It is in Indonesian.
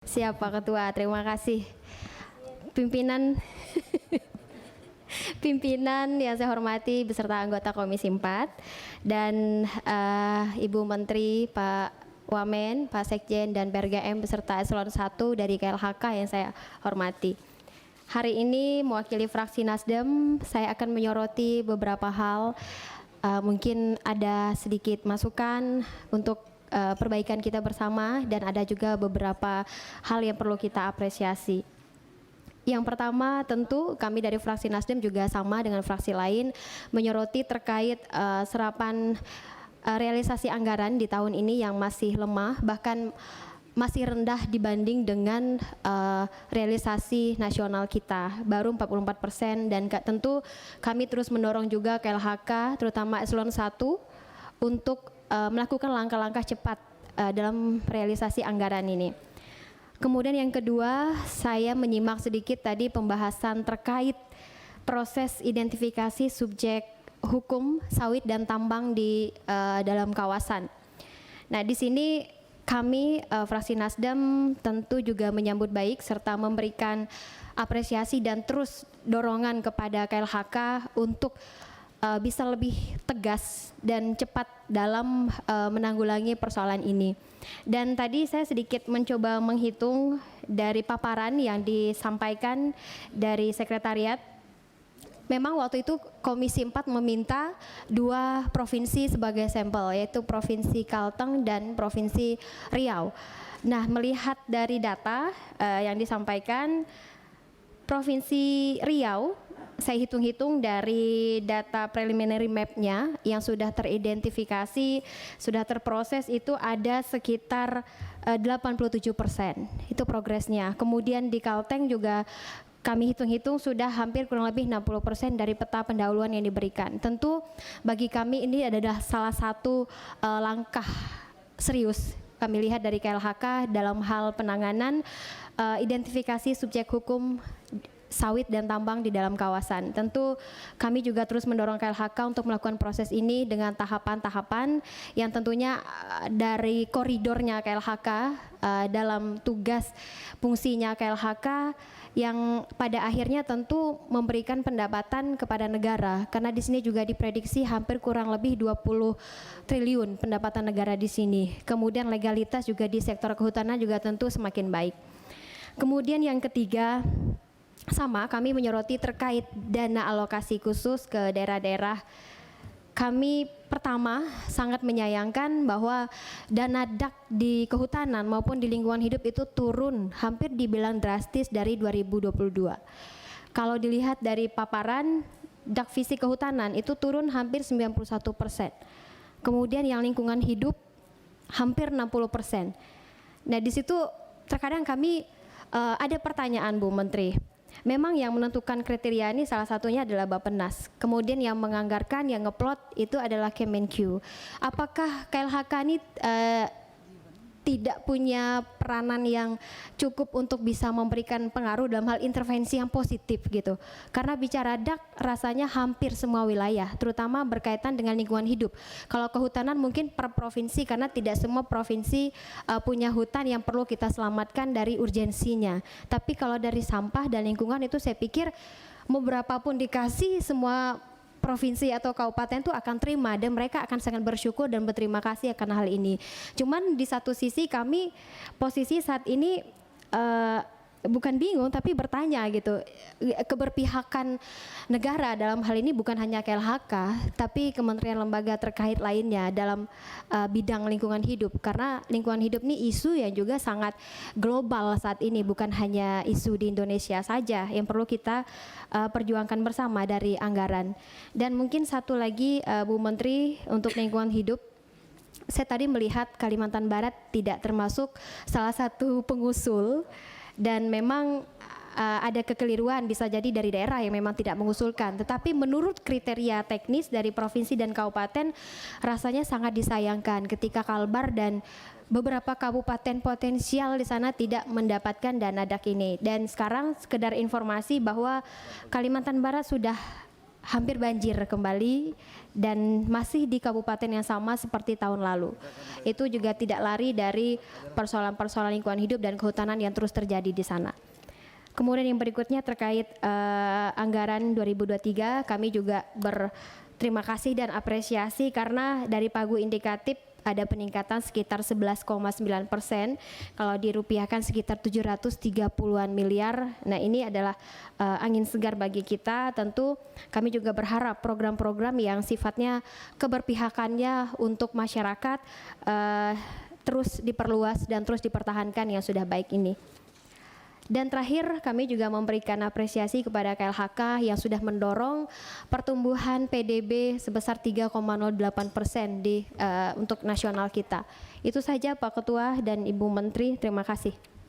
Siap Pak Ketua, terima kasih. Pimpinan pimpinan yang saya hormati beserta anggota Komisi 4 dan Ibu Menteri, Pak Wamen, Pak Sekjen dan Perga M beserta Eselon 1 dari KLHK yang saya hormati. Hari ini mewakili fraksi Nasdem, saya akan menyoroti beberapa hal, mungkin ada sedikit masukan untuk perbaikan kita bersama dan ada juga beberapa hal yang perlu kita apresiasi. Yang pertama tentu kami dari fraksi Nasdem juga sama dengan fraksi lain menyoroti terkait serapan realisasi anggaran di tahun ini yang masih lemah, bahkan masih rendah dibanding dengan realisasi nasional kita, baru 44%, dan tentu kami terus mendorong juga KLHK terutama Eselon 1 untuk melakukan langkah-langkah cepat dalam realisasi anggaran ini. Kemudian yang kedua, saya menyimak sedikit tadi pembahasan terkait proses identifikasi subjek hukum sawit dan tambang di dalam kawasan. Nah, di sini kami fraksi Nasdem tentu juga menyambut baik serta memberikan apresiasi dan terus dorongan kepada KLHK untuk bisa lebih tegas dan cepat dalam menanggulangi persoalan ini. Dan tadi saya sedikit mencoba menghitung dari paparan yang disampaikan dari sekretariat. Memang waktu itu Komisi 4 meminta 2 provinsi sebagai sampel, yaitu Provinsi Kalteng dan Provinsi Riau. Nah, melihat dari data yang disampaikan, Provinsi Riau, saya hitung-hitung dari data preliminary map-nya yang sudah teridentifikasi, sudah terproses itu ada sekitar 87%, itu progresnya. Kemudian di Kalteng juga kami hitung-hitung sudah hampir kurang lebih 60% dari peta pendahuluan yang diberikan. Tentu bagi kami ini adalah salah satu langkah serius kami lihat dari KLHK dalam hal penanganan identifikasi subjek hukum sawit dan tambang di dalam kawasan. Tentu kami juga terus mendorong KLHK untuk melakukan proses ini dengan tahapan-tahapan yang tentunya dari koridornya KLHK dalam tugas fungsinya KLHK yang pada akhirnya tentu memberikan pendapatan kepada negara, karena di sini juga diprediksi hampir kurang lebih 20 triliun pendapatan negara di sini. Kemudian legalitas juga di sektor kehutanan juga tentu semakin baik. Kemudian yang ketiga, sama kami menyoroti terkait dana alokasi khusus ke daerah-daerah. Kami pertama sangat menyayangkan bahwa dana DAK di kehutanan maupun di lingkungan hidup itu turun hampir dibilang drastis dari 2022. Kalau dilihat dari paparan DAK fisik kehutanan itu turun hampir 91%. Kemudian yang lingkungan hidup hampir 60%. Nah, di situ terkadang kami ada pertanyaan, Bu Menteri. Memang yang menentukan kriteria ini salah satunya adalah Bappenas. Kemudian yang menganggarkan, yang ngeplot itu adalah Kemenq. Apakah KLHK ini tidak punya peranan yang cukup untuk bisa memberikan pengaruh dalam hal intervensi yang positif gitu? Karena bicara DAK rasanya hampir semua wilayah, terutama berkaitan dengan lingkungan hidup. Kalau kehutanan mungkin per provinsi, karena tidak semua provinsi punya hutan yang perlu kita selamatkan dari urgensinya. Tapi kalau dari sampah dan lingkungan itu saya pikir mau berapapun dikasih, semua provinsi atau kabupaten itu akan terima dan mereka akan sangat bersyukur dan berterima kasih akan hal ini. Cuman di satu sisi kami posisi saat ini bukan bingung tapi bertanya gitu, keberpihakan negara dalam hal ini bukan hanya KLHK tapi kementerian lembaga terkait lainnya dalam bidang lingkungan hidup, karena lingkungan hidup ini isu yang juga sangat global saat ini, bukan hanya isu di Indonesia saja yang perlu kita perjuangkan bersama dari anggaran. Dan mungkin satu lagi Bu Menteri untuk lingkungan hidup, saya tadi melihat Kalimantan Barat tidak termasuk salah satu pengusul. Dan memang ada kekeliruan bisa jadi dari daerah yang memang tidak mengusulkan. Tetapi menurut kriteria teknis dari provinsi dan kabupaten rasanya sangat disayangkan ketika Kalbar dan beberapa kabupaten potensial di sana tidak mendapatkan dana DAK ini. Dan sekarang sekedar informasi bahwa Kalimantan Barat sudah hampir banjir kembali dan masih di kabupaten yang sama seperti tahun lalu. Itu juga tidak lari dari persoalan-persoalan lingkungan hidup dan kehutanan yang terus terjadi di sana. Kemudian yang berikutnya terkait anggaran 2023, kami juga berterima kasih dan apresiasi karena dari pagu indikatif ada peningkatan sekitar 11,9%, kalau dirupiahkan sekitar 730-an miliar. Nah ini adalah angin segar bagi kita. Tentu kami juga berharap program-program yang sifatnya keberpihakannya untuk masyarakat terus diperluas dan terus dipertahankan yang sudah baik ini. Dan terakhir kami juga memberikan apresiasi kepada KLHK yang sudah mendorong pertumbuhan PDB sebesar 3,08% untuk nasional kita. Itu saja Pak Ketua dan Ibu Menteri, terima kasih.